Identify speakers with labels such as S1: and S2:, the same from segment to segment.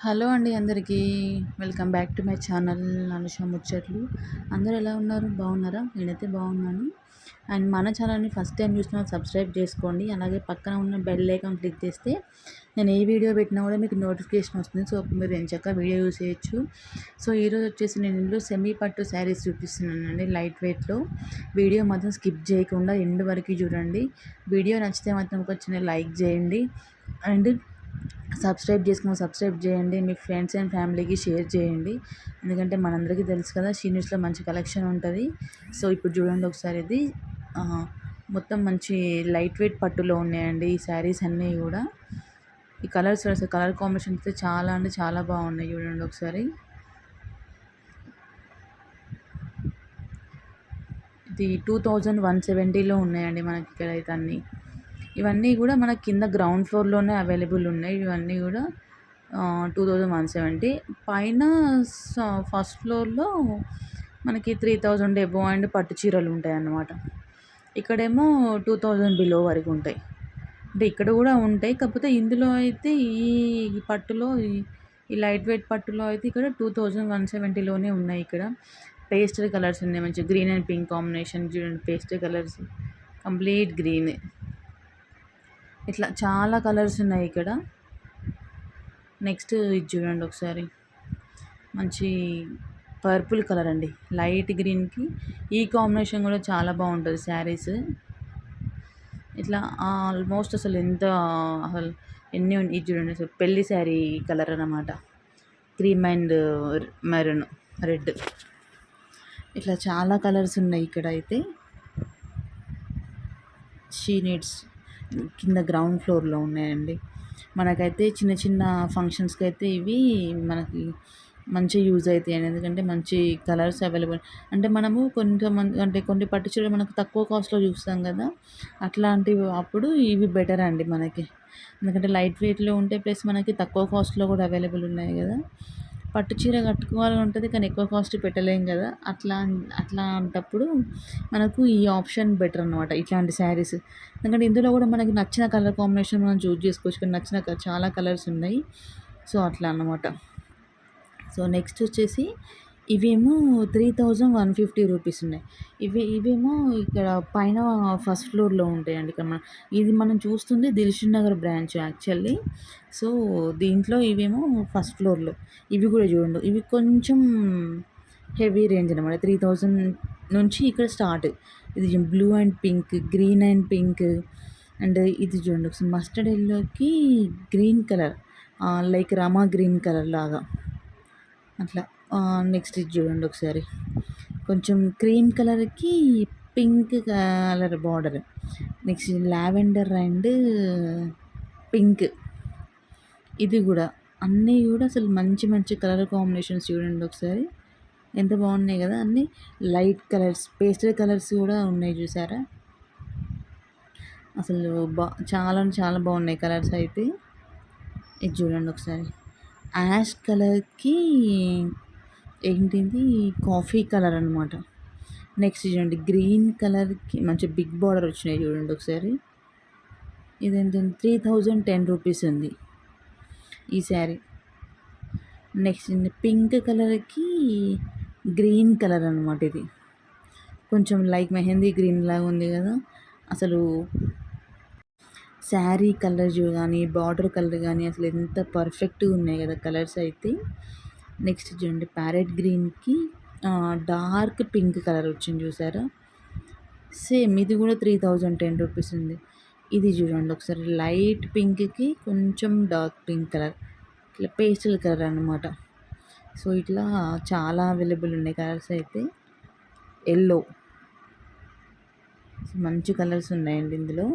S1: Hello అండి అందరికీ. Welcome back to my channel Anusha ముచ్చట్లు. అందరూ ఎలా ఉన్నారు? బాగున్నారా? నేనైతే బాగున్నాను. అండ్ మన ఛానల్ని ఫస్ట్ టైం చూసిన సబ్స్క్రైబ్ చేసుకోండి. అలాగే పక్కన ఉన్న బెల్ ఐకాన్ క్లిక్ చేస్తే నేను ఏ వీడియో పెట్టినా కూడా మీకు నోటిఫికేషన్ వస్తుంది. సో మీరు ఎంచక్కా వీడియో యూస్ చేయొచ్చు. సో ఈరోజు వచ్చేసి నేను ఇందులో సెమీ పట్టు శారీస్ చూపిస్తున్నానండి లైట్ వెయిట్లో. వీడియో మాత్రం స్కిప్ చేయకుండా ఎండ్ వరకు చూడండి. వీడియో నచ్చితే మాత్రం ఒక చిన్న లైక్ చేయండి. అండ్ సబ్స్క్రైబ్ చేయండి. మీ ఫ్రెండ్స్ అండ్ ఫ్యామిలీకి షేర్ చేయండి. ఎందుకంటే మనందరికీ తెలుసు కదా, షీనిట్స్లో మంచి కలెక్షన్ ఉంటుంది. సో ఇప్పుడు చూడండి ఒకసారి ఇది మొత్తం మంచి లైట్ వెయిట్ పట్టులో ఉన్నాయండి ఈ శారీస్ అన్నీ కూడా. ఈ కలర్స్ అసలు కలర్ కాంబినేషన్ అయితే చాలా అంటే చాలా బాగున్నాయి. చూడండి ఒకసారి. ఇది 2170లో ఉన్నాయండి మనకి ఇక్కడైతే అన్నీ. ఇవన్నీ కూడా మన కింద గ్రౌండ్ ఫ్లోర్లోనే అవైలబుల్ ఉన్నాయి. ఇవన్నీ కూడా 2170. పైన ఫస్ట్ ఫ్లోర్లో మనకి 3000 ఎబో అండ్ పట్టు చీరలు ఉంటాయి అన్నమాట. ఇక్కడేమో 2000 బిలో వరకు ఉంటాయి. అంటే ఇక్కడ కూడా ఉంటాయి, కాకపోతే ఇందులో అయితే ఈ పట్టులో ఈ లైట్ వెయిట్ పట్టులో అయితే ఇక్కడ 2170లోనే ఉన్నాయి. ఇక్కడ పేస్టల్ కలర్స్ ఉన్నాయి, మంచి గ్రీన్ అండ్ పింక్ కాంబినేషన్. చూడండి పేస్టల్ కలర్స్, కంప్లీట్ గ్రీన్. ఇట్లా చాలా కలర్స్ ఉన్నాయి ఇక్కడ. నెక్స్ట్ ఇది చూడండి ఒకసారి, మంచి పర్పుల్ కలర్ అండి, లైట్ గ్రీన్కి ఈ కాంబినేషన్ కూడా చాలా బాగుంటుంది శారీస్. ఇట్లా ఆల్మోస్ట్ అసలు ఎంత అసలు ఎన్ని ఇది చూడండి, అసలు పెళ్లి శారీ కలర్ అన్నమాట. క్రీమ్ అండ్ మెరూన్, రెడ్, ఇట్లా చాలా కలర్స్ ఉన్నాయి ఇక్కడ అయితే. షీ నీడ్స్ కింద గ్రౌండ్ ఫ్లోర్లో ఉన్నాయండి. మనకైతే చిన్న చిన్న ఫంక్షన్స్కి అయితే ఇవి మనకి మంచి యూజ్ అవుతాయండి. ఎందుకంటే మంచి కలర్స్ అవైలబుల్. అంటే మనము కొంతమంది అంటే కొన్ని పట్టు చీరలు మనకు తక్కువ కాస్ట్లో చూస్తాం కదా, అట్లాంటివి అప్పుడు ఇవి బెటర్ అండి మనకి. ఎందుకంటే లైట్ వెయిట్లో ఉంటే ప్లస్ మనకి తక్కువ కాస్ట్లో కూడా అవైలబుల్ ఉన్నాయి కదా. పట్టు చీర కట్టుకోవాలని ఉంటుంది కానీ ఎక్కువ కాస్ట్ పెట్టలేం కదా, అట్లాంటప్పుడు మనకు ఈ ఆప్షన్ బెటర్ అనమాట, ఇట్లాంటి శారీస్. ఎందుకంటే ఇందులో కూడా మనకి నచ్చిన కలర్ కాంబినేషన్ మనం చూస్ చేసుకోవచ్చు, కానీ నచ్చిన చాలా కలర్స్ ఉన్నాయి. సో అట్లా అన్నమాట. సో నెక్స్ట్ వచ్చేసి ఇవేమో 3150 రూపీస్ ఉన్నాయి. ఇవేమో ఇక్కడ పైన ఫస్ట్ ఫ్లోర్లో ఉంటాయండి. ఇక్కడ ఇది మనం చూస్తుంది Dilsukh Nagar branch actually. So దీంట్లో ఇవేమో ఫస్ట్ ఫ్లోర్లో. ఇవి కూడా చూడండి, ఇవి కొంచెం హెవీ రేంజ్ అనమాట. 3000 నుంచి ఇక్కడ స్టార్ట్. ఇది blue and pink, green and pink, and ఇది చూడండి ఒకసారి మస్టర్డ్ ఎల్లోకి green colour, like Rama green colour లాగా అట్లా. నెక్స్ట్ ఇది చూడండి ఒకసారి, కొంచెం క్రీమ్ కలర్కి pink colour border. Next lavender and pink. ఇది కూడా అన్నీ కూడా అసలు మంచి మంచి కలర్ కాంబినేషన్స్. చూడండి ఒకసారి ఎంత బాగున్నాయి కదా, అన్నీ లైట్ కలర్స్, పేస్టల్ కలర్స్ కూడా ఉన్నాయి చూసారా. అసలు చాలా చాలా బాగున్నాయి కలర్స్ అయితే. ఇది చూడండి ఒకసారి, యాష్ కలర్కి ఏంటిది కాఫీ కలర్ అనమాట. నెక్స్ట్ చూడండి గ్రీన్ కలర్కి మంచి బిగ్ బార్డర్ వచ్చినాయి. చూడండి ఒకసారి, ఇది ఎంత 3010 రూపీస్ ఉంది ఈ శారీ. నెక్స్ట్ పింక్ కలర్కి గ్రీన్ కలర్ అనమాట. ఇది కొంచెం లైక్ మెహందీ గ్రీన్ లాగా ఉంది కదా. అసలు శారీ కలర్ కానీ బార్డర్ కలర్ కానీ అసలు ఎంత పర్ఫెక్ట్గా ఉన్నాయి కదా కలర్స్ అయితే. నెక్స్ట్ చూడండి ప్యారెట్ గ్రీన్కి డార్క్ పింక్ కలర్ వచ్చింది చూసారా. సేమ్ ఇది కూడా 3010 రూపీస్ ఉంది. ఇది చూడండి ఒకసారి లైట్ పింక్కి కొంచెం డార్క్ పింక్ కలర్, ఇట్లా పేస్టల్ కలర్ అనమాట. సో ఇట్లా చాలా అవైలబుల్ ఉన్నాయి కలర్స్ అయితే. ఎల్లో, మంచి కలర్స్ ఉన్నాయండి ఇందులో.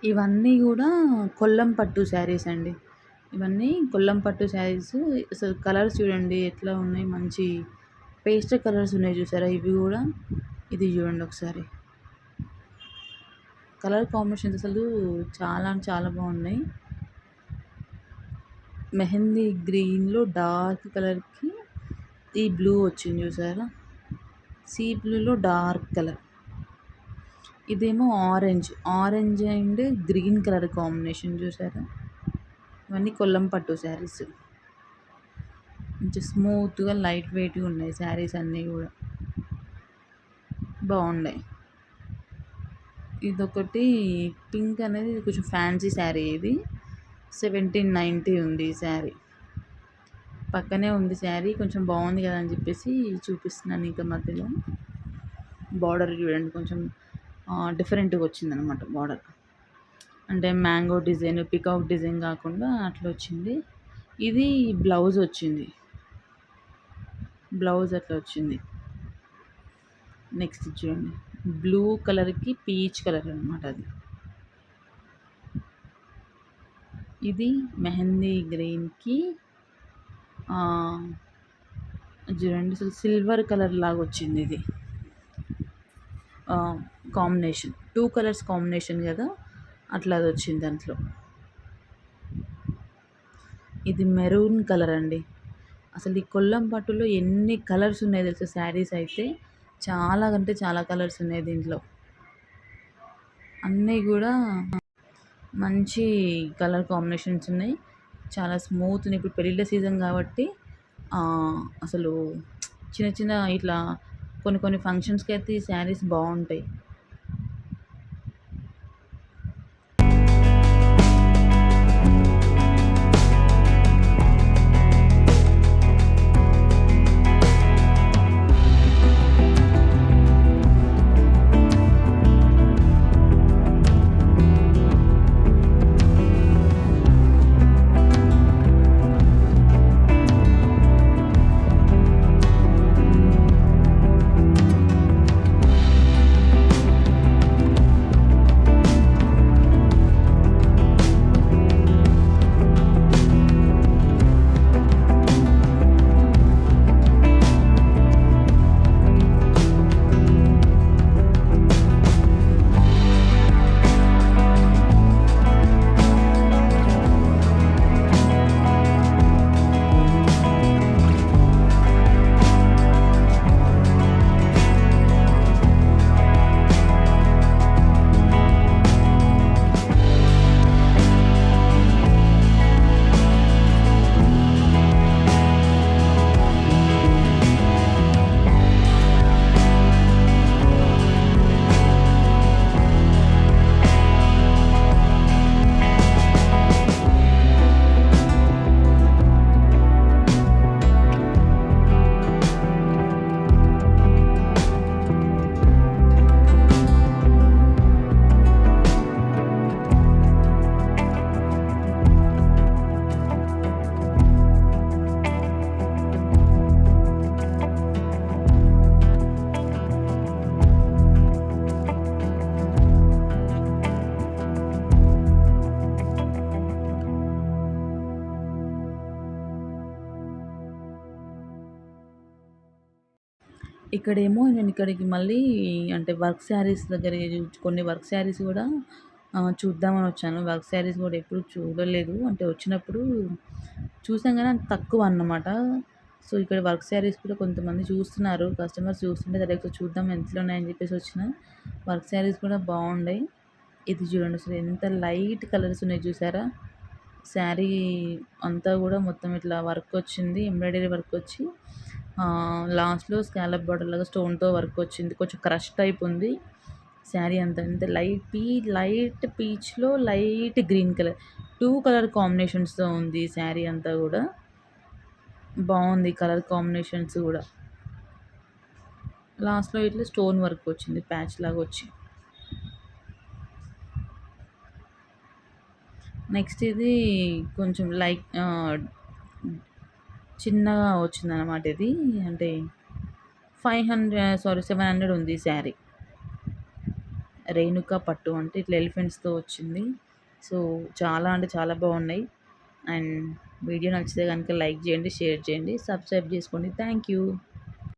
S1: ఇవన్నీ గూడా కొల్లం పట్టు శారీస్ అండి. ఇవన్నీ కొల్లం పట్టు శారీస్. అసలు కలర్స్ చూడండి ఎట్లా ఉన్నాయి, మంచి పేస్టల్ కలర్స్ ఉన్నాయి చూసారా ఇవి గూడా. ఇది జూడండి ఒకసారి. కలర్ కాంబినేషన్స్ అసలు చాలా అంటే చాలా బాగున్నాయి. మెహందీ గ్రీన్‌లో డార్క్ కలర్‌కి ఈ బ్లూ వచ్చింది చూసారా? సీ బ్లూలో డార్క్ కలర్. ఇదేమో orange. Orange and green colour combination చూసారా? ఇవన్నీ కొల్లం పట్టు శారీస్. మంచి స్మూత్‌గా లైట్ వెయిట్‌గా ఉన్నాయి శారీస్ అన్నీ గూడా. బాగున్నాయి. ఇదొకటి పింక్ అనేది కొంచెం ఫ్యాన్సీ శారీ ఇది. 1790 ఉంది ఈ శారీ. పక్కనే ఉంది శారీ. కొంచెం బాగుంది కదా అని చెప్పేసి చూపిస్తున్నాను ఇంకా మధ్యలో. బార్డర్ చూడండి కొంచెం డిఫరెంట్‌గా వచ్చిందనమాట బార్డర్. అంటే మ్యాంగో డిజైన్, పీకాక్ డిజైన్ కాకుండా అట్లా వచ్చింది. ఇది బ్లౌజ్ వచ్చింది. బ్లౌజ్ అట్లా వచ్చింది. నెక్స్ట్ చూడండి. బ్లూ కలర్‌కి పీచ్ కలర్ అనమాట అది. ఇది మెహందీ గ్రీన్‌కి చూడండి అసలు సిల్వర్ కలర్ లాగా వచ్చింది ఇది. కాంబినేషన్ 2 కలర్స్ కాంబినేషన్ కదా, అట్లా అది వచ్చింది దాంట్లో. ఇది మెరూన్ కలర్ అండి. అసలు ఈ కొల్లం పట్టులో ఎన్ని కలర్స్ ఉన్నాయి తెలుసా శారీస్ అయితే. చాలా అంటే చాలా కలర్స్ ఉన్నాయి దీంట్లో. అన్నీ కూడా మంచి కలర్ కాంబినేషన్స్ ఉన్నాయి. చాలా స్మూత్ ఉన్నాయి. ఇప్పుడు పెళ్ళిళ్ళ సీజన్ కాబట్టి అసలు చిన్న చిన్న ఇట్లా కొన్ని కొన్ని ఫంక్షన్స్‌కి అయితే ఈ శారీస్ బాగుంటాయి. ఇక్కడేమో నేను ఇక్కడికి మళ్ళీ అంటే వర్క్ శారీస్ దగ్గరికి కొన్ని వర్క్ శారీస్ కూడా చూద్దామని వచ్చాను. వర్క్ శారీస్ కూడా ఎప్పుడు చూడలేదు. అంటే వచ్చినప్పుడు చూసాం కానీ అంత తక్కువ అన్నమాట. సో, ఇక్కడ వర్క్ శారీస్ కూడా కొంతమంది చూస్తున్నారు. కస్టమర్స్ చూస్తుంటే సరే ఒకసారి చూద్దాం ఎంతలో ఉన్నాయని చెప్పేసి వచ్చిన. వర్క్ శారీస్ కూడా బాగున్నాయి. ఇది చూడండి అసలు ఎంత లైట్ కలర్స్ ఉన్నాయి చూసారా? శారీ అంతా కూడా మొత్తం ఇట్లా వర్క్ వచ్చింది. ఎంబ్రాయిడరీ వర్క్ వచ్చి లాస్ట్‌లో స్కాలప్ బార్డర్ లాగా స్టోన్‌తో వర్క్ వచ్చింది. కొంచెం క్రష్ టైప్ ఉంది. శారీ అంతా అంటే లైట్ పీచ్‌లో లైట్ గ్రీన్ కలర్ 2 కలర్ కాంబినేషన్స్‌తో ఉంది ఈ శారీ అంతా గూడా. బావుంది కలర్ కాంబినేషన్స్ గూడా. లాస్ట్‌లో ఇట్లా స్టోన్ వర్క్ వచ్చింది ప్యాచ్ లాగా వచ్చి. నెక్స్ట్ ఇది కొంచెం చిన్నగా వచ్చిందనమాట ఇది. అంటే 700 ఉంది ఈ శారీ. రేణుక పట్టు అంటే ఇట్లా ఎలిఫెంట్స్‌తో వచ్చింది. సో, చాలా అంటే చాలా బాగున్నాయి. అండ్ వీడియో నచ్చితే గనుక లైక్ చేయండి, షేర్ చేయండి, సబ్స్క్రైబ్ చేసుకోండి. Thank you.